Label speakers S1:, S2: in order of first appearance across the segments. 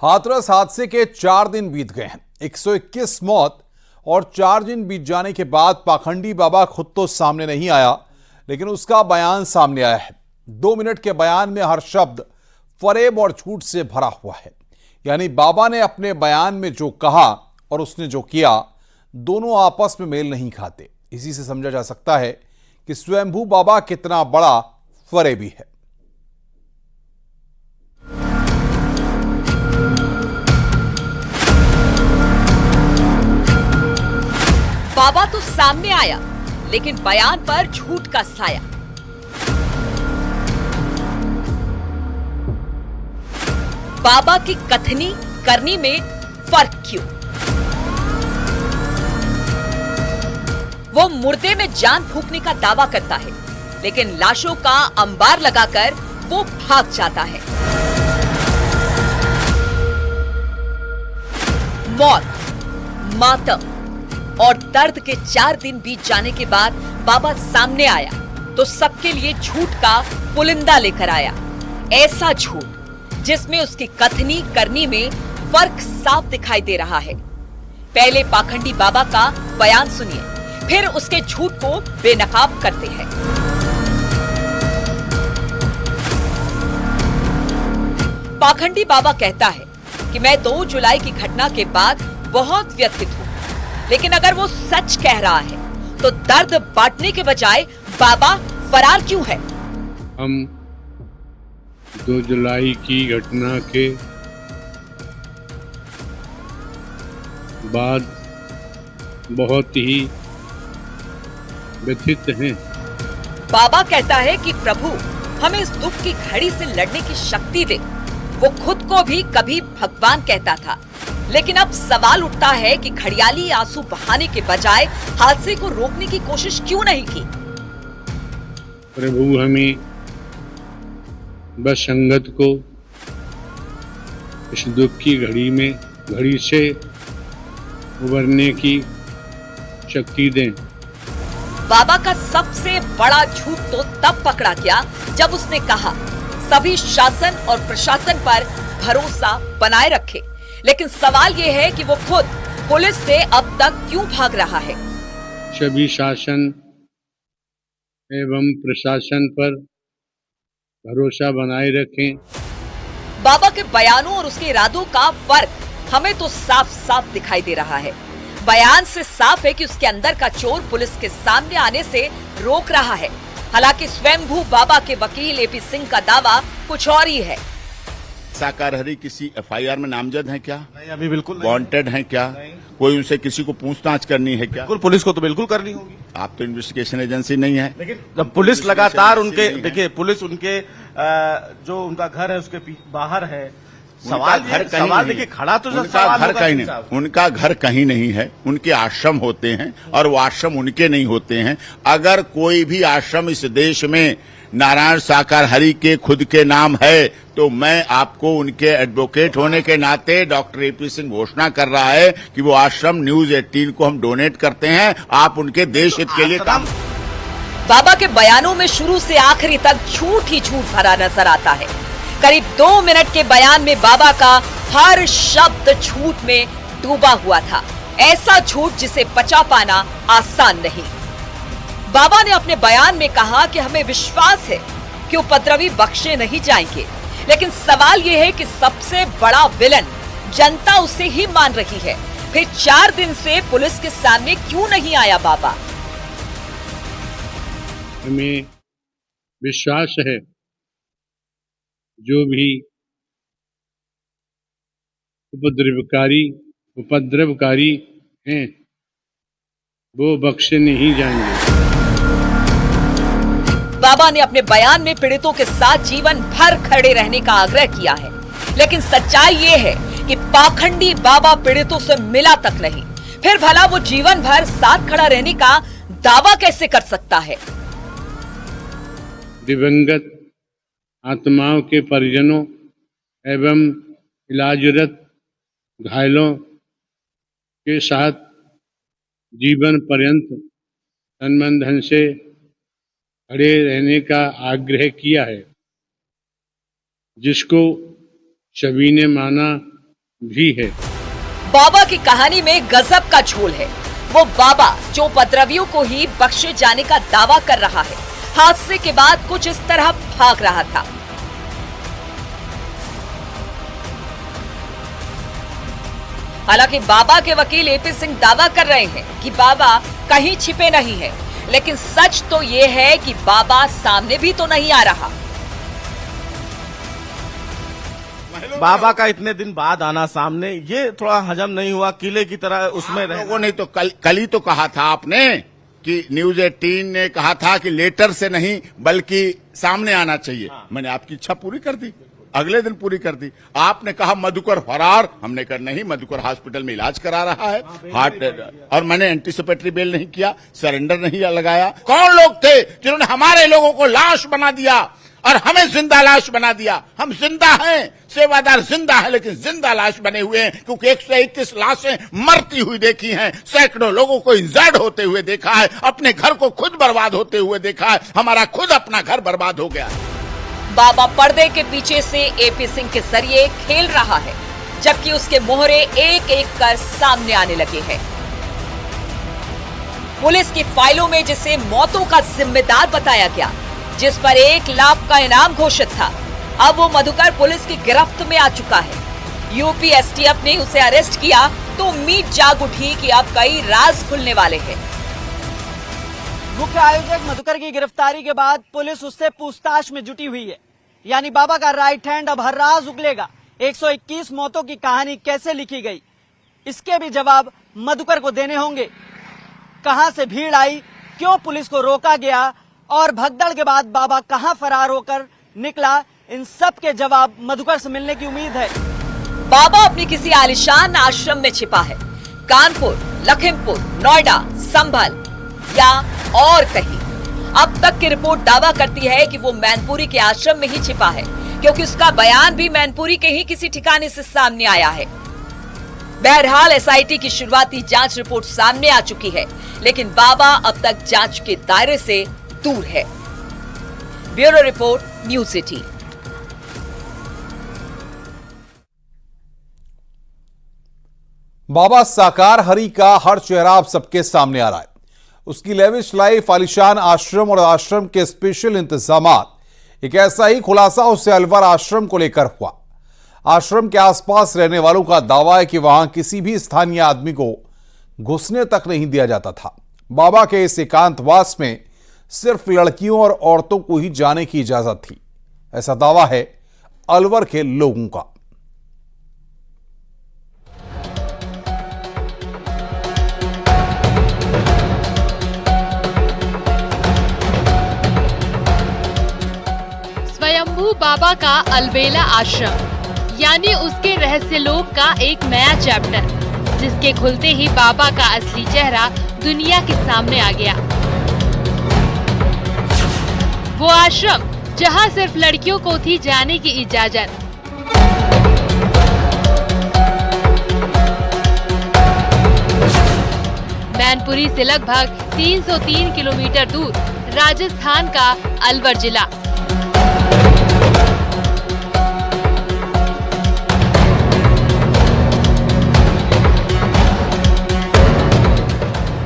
S1: हाथरस हादसे के 4 दिन बीत गए हैं। 121 मौत और 4 दिन बीत जाने के बाद पाखंडी बाबा खुद तो सामने नहीं आया, लेकिन उसका बयान सामने आया है। 2 मिनट के बयान में हर शब्द फरेब और झूठ से भरा हुआ है। यानी बाबा ने अपने बयान में जो कहा और उसने जो किया, दोनों आपस में मेल नहीं खाते। इसी से समझा जा सकता है कि स्वयंभू बाबा कितना बड़ा फरेबी है।
S2: बाबा तो सामने आया, लेकिन बयान पर झूठ का साया। बाबा की कथनी करनी में फर्क क्यों? वो मुर्दे में जान फूंकने का दावा करता है, लेकिन लाशों का अंबार लगाकर वो भाग जाता है। मौत, मातम और दर्द के 4 दिन बीत जाने के बाद बाबा सामने आया तो सबके लिए झूठ का पुलिंदा लेकर आया। ऐसा झूठ जिसमें उसकी कथनी करनी में फर्क साफ दिखाई दे रहा है। पहले पाखंडी बाबा का बयान सुनिए, फिर उसके झूठ को बेनकाब करते हैं। पाखंडी बाबा कहता है कि मैं 2 जुलाई की घटना के बाद बहुत व्यथित हूं, लेकिन अगर वो सच कह रहा है तो दर्द बांटने के बजाय बाबा फरार क्यों है?
S3: हम 2 जुलाई की घटना के बाद बहुत ही व्यथित हैं।
S2: बाबा कहता है कि प्रभु हमें इस दुख की घड़ी से लड़ने की शक्ति दे। वो खुद को भी कभी भगवान कहता था, लेकिन अब सवाल उठता है कि घड़ियाली आंसू बहाने के बजाय हादसे को रोकने की कोशिश क्यों नहीं की?
S3: प्रभु हमें बस संगत को इस दुख की घड़ी से उबरने की शक्ति दें।
S2: बाबा का सबसे बड़ा झूठ तो तब पकड़ा गया जब उसने कहा सभी शासन और प्रशासन पर भरोसा बनाए रखे। लेकिन सवाल ये है कि वो खुद पुलिस से अब तक क्यों भाग रहा है?
S3: सभी शासन एवं प्रशासन पर भरोसा बनाए रखें।
S2: बाबा के बयानों और उसके इरादों का फर्क हमें तो साफ साफ दिखाई दे रहा है। बयान से साफ है कि उसके अंदर का चोर पुलिस के सामने आने से रोक रहा है। हालांकि स्वयंभू बाबा के वकील एपी सिंह का दावा कुछ और ही है।
S4: साकार हरि किसी एफआईआर में नामजद है क्या?
S5: नहीं, अभी बिल्कुल
S4: वांटेड है क्या? कोई उनसे किसी को पूछताछ करनी है क्या?
S5: बिल्कुल पुलिस को तो बिल्कुल करनी होगी।
S4: आप तो इन्वेस्टिगेशन एजेंसी नहीं है।
S5: लेकिन जब पुलिस लगातार उनके देखिए पुलिस उनके जो उनका घर है उसके बाहर है। सवाल देखिए खड़ा तो
S4: उनका घर कहीं नहीं, उनका घर कहीं नहीं है। उनके आश्रम होते हैं और वो आश्रम उनके नहीं होते हैं। अगर कोई भी आश्रम इस देश में नारायण साकार हरि के खुद के नाम है तो मैं आपको उनके एडवोकेट होने के नाते डॉक्टर एपी सिंह घोषणा कर रहा है कि वो आश्रम न्यूज 18 को हम डोनेट करते हैं। आप उनके देश हित के लिए काम।
S2: बाबा के बयानों में शुरू से आखिरी तक झूठ ही झूठ भरा नजर आता है। करीब 2 मिनट के बयान में बाबा का हर शब्द झूठ में डूबा हुआ था। ऐसा झूठ जिसे पचा पाना आसान नहीं। बाबा ने अपने बयान में कहा कि हमें विश्वास है कि उपद्रवी बख्शे नहीं जाएंगे, लेकिन सवाल यह है कि सबसे बड़ा विलन जनता उसे ही मान रही है। फिर 4 दिन से पुलिस के सामने क्यों नहीं आया बाबा?
S3: हमें विश्वास है जो भी उपद्रवकारी हैं वो बख्शे नहीं जाएंगे।
S2: बाबा ने अपने बयान में पीड़ितों के साथ जीवन भर खड़े रहने का आग्रह किया है, लेकिन सच्चाई ये है कि पाखंडी बाबा पीड़ितों से मिला तक नहीं। फिर भला वो जीवन भर साथ खड़ा रहने का दावा कैसे कर सकता है?
S3: दिवंगत आत्माओं के परिजनों एवं इलाजरत घायलों के साथ जीवन पर्यंत तन धन से खड़े रहने का आग्रह किया है, जिसको सभी ने माना भी है।
S2: बाबा की कहानी में गजब का झोल है। वो बाबा जो उपद्रवियों को ही बख्शे जाने का दावा कर रहा है, हादसे के बाद कुछ इस तरह भाग रहा था। हालांकि बाबा के वकील एपी सिंह दावा कर रहे हैं कि बाबा कहीं छिपे नहीं है, लेकिन सच तो ये है कि बाबा सामने भी तो नहीं आ रहा।
S5: बाबा का इतने दिन बाद आना सामने, ये थोड़ा हजम नहीं हुआ। किले की तरह उसमें
S4: लोगों ने तो कल ही तो कहा था आपने कि न्यूज 18 ने कहा था कि लेटर से नहीं बल्कि सामने आना चाहिए। मैंने आपकी इच्छा पूरी कर दी, अगले दिन पूरी कर दी। आपने कहा मधुकर फरार, हमने कहा नहीं, मधुकर हॉस्पिटल में इलाज करा रहा है हार्ट, और मैंने एंटीसिपेटरी बेल नहीं किया, सरेंडर नहीं लगाया। कौन लोग थे जिन्होंने हमारे लोगों को लाश बना दिया और हमें जिंदा लाश बना दिया? हम जिंदा हैं, सेवादार जिंदा है, लेकिन जिंदा लाश बने हुए हैं, क्योंकि 121 लाशें मरती हुई देखी हैं, सैकड़ों लोगों को इंजर्ड होते हुए देखा है, अपने घर को खुद बर्बाद होते हुए देखा है। हमारा खुद अपना घर बर्बाद हो गया।
S2: बाबा पर्दे के पीछे से एपी सिंह के जरिए खेल रहा है, जबकि उसके मोहरे एक एक कर सामने आने लगे हैं। पुलिस की फाइलों में जिसे मौतों का जिम्मेदार बताया गया, जिस पर 1 लाख का इनाम घोषित था, अब वो मधुकर पुलिस की गिरफ्त में आ चुका है। यूपी एसटीएफ ने उसे अरेस्ट किया तो उम्मीद जाग उठी कि अब कई राज खुलने वाले हैं।
S6: मुख्य आयोजक मधुकर की गिरफ्तारी के बाद पुलिस उससे पूछताछ में जुटी हुई है, यानी बाबा का राइट हैंड अब हर राज उगलेगा। 121 मौतों की कहानी कैसे लिखी गई, इसके भी जवाब मधुकर को देने होंगे। कहां से भीड़ आई, क्यों पुलिस को रोका गया और भगदड़ के बाद बाबा कहां फरार होकर निकला, इन सब के जवाब मधुकर से मिलने की उम्मीद है।
S2: बाबा अपनी किसी आलिशान आश्रम में छिपा है, कानपुर, लखीमपुर, नोएडा, संभल या और कहीं। अब तक की रिपोर्ट दावा करती है कि वो मैनपुरी के आश्रम में ही छिपा है, क्योंकि उसका बयान भी मैनपुरी के ही किसी ठिकाने से सामने आया है। बहरहाल एसआईटी की शुरुआती जांच रिपोर्ट सामने आ चुकी है, लेकिन बाबा अब तक जांच के दायरे से दूर है। Bureau report, news city.
S1: Baba Sakar Hari का हर चेहरा अब सबके सामने आ रहा है। उसकी लेविश लाइफ, आलिशान आश्रम और आश्रम के स्पेशल इंतजामात, एक ऐसा ही खुलासा उसे अलवर आश्रम को लेकर हुआ। आश्रम के आसपास रहने वालों का दावा है कि वहां किसी भी स्थानीय आदमी को घुसने तक नहीं दिया जाता था। बाबा के इस एकांतवास में सिर्फ लड़कियों और औरतों को ही जाने की इजाजत थी, ऐसा दावा है अलवर के लोगों का।
S7: स्वयंभू बाबा का अलबेला आश्रम, यानी उसके रहस्य लोक का एक नया चैप्टर, जिसके खुलते ही बाबा का असली चेहरा दुनिया के सामने आ गया। वो आश्रम जहां सिर्फ लड़कियों को थी जाने की इजाजत। मैनपुरी से लगभग 303 किलोमीटर दूर राजस्थान का अलवर जिला।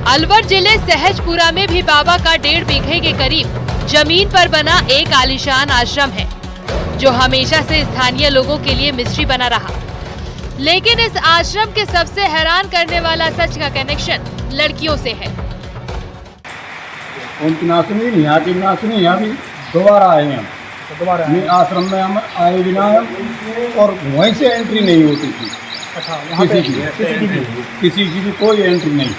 S7: अलवर जिले सहजपुरा में भी बाबा का 1.5 बीघे के करीब जमीन पर बना एक आलीशान आश्रम है, जो हमेशा से स्थानीय लोगों के लिए मिस्ट्री बना रहा। लेकिन इस आश्रम के सबसे हैरान करने वाला सच का कनेक्शन लड़कियों से है।
S8: उनकी नासनी नहीं आती, नासनी यहाँ भी दोबारा आए हैं। दोबारा आश्रम में हम आए बिना और वहीं से एंट्री नहीं होती थी। अच्छा, किसी की भी कोई एंट्री नहीं।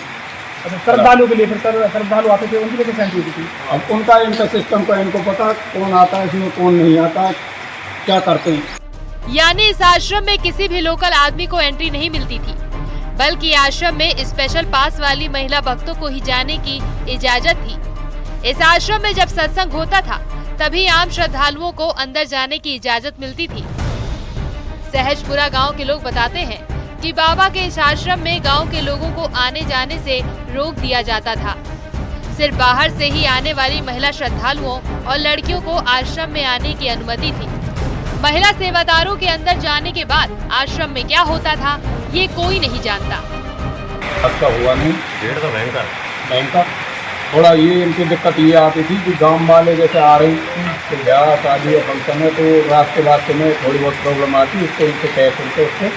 S9: अच्छा, श्रद्धालु के लिए फिर श्रद्धालु आते थे, उनकी कैसे एंट्री होती थी?
S8: अब उनका इनका सिस्टम का इनको पता कौन आता है इसमें, कौन नहीं आता, क्या करते हैं।
S7: यानी इस आश्रम में किसी भी लोकल आदमी को एंट्री नहीं मिलती थी, बल्कि आश्रम में स्पेशल पास वाली महिला भक्तों को ही जाने की इजाजत थी। इस आश्रम में जब सत्संग होता था तभी आम श्रद्धालुओं को अंदर जाने की इजाजत मिलती थी। सहजपुरा गांव के लोग बताते हैं कि बाबा के इस आश्रम में गांव के लोगों को आने जाने से रोक दिया जाता था। सिर्फ बाहर से ही आने वाली महिला श्रद्धालुओं और लड़कियों को आश्रम में आने की अनुमति थी। महिला सेवादारों के अंदर जाने के बाद आश्रम में क्या होता था ये कोई नहीं जानता।
S8: अच्छा हुआ नहीं,
S5: भीड़ तो
S8: भयंकर। थोड़ा ये इनकी दिक्कत ये आती थी कि गांव वाले जैसे आ रही तो ब्याह शादी या फंक्शन है तो रास्ते में थोड़ी बहुत प्रॉब्लम आती, उसको इनसे कह करके उसको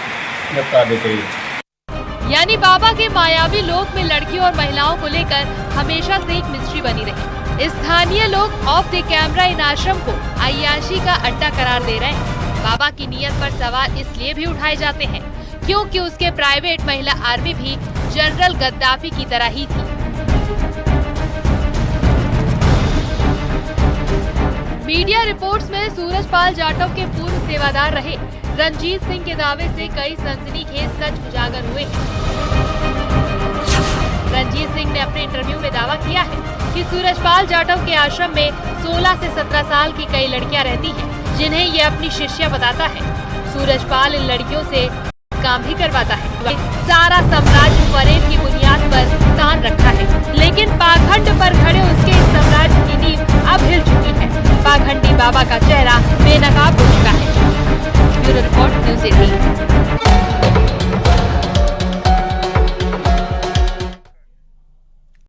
S8: निपटा देते हैं।
S7: यानी बाबा के मायावी लोक में लड़कियों और महिलाओं को लेकर हमेशा से एक मिस्ट्री बनी रही। स्थानीय लोग ऑफ द कैमरा इन आश्रम को अय्याशी का अड्डा करार दे रहे हैं। बाबा की नीयत पर सवाल इसलिए भी उठाए जाते हैं क्योंकि उसके प्राइवेट महिला आर्मी भी जनरल गद्दाफी की तरह ही थी। मीडिया रिपोर्ट्स में सूरजपाल जाटव के पूर्व सेवादार रहे रंजीत सिंह के दावे से कई सनसनीखेज सच उजागर हुए हैं। रंजीत सिंह ने अपने इंटरव्यू में दावा किया है कि सूरजपाल जाटव के आश्रम में 16 से 17 साल की कई लड़कियां रहती हैं, जिन्हें ये अपनी शिष्या बताता है। सूरजपाल इन लड़कियों से काम भी करवाता है। सारा साम्राज्य परेड की बुनियाद पर तान रखा है, लेकिन पाखंड पर खड़े उसके इस साम्राज्य की नींव अब हिल चुकी है। पाखंडी बाबा का चेहरा बेनकाब हो चुका है। Bureau report news 18।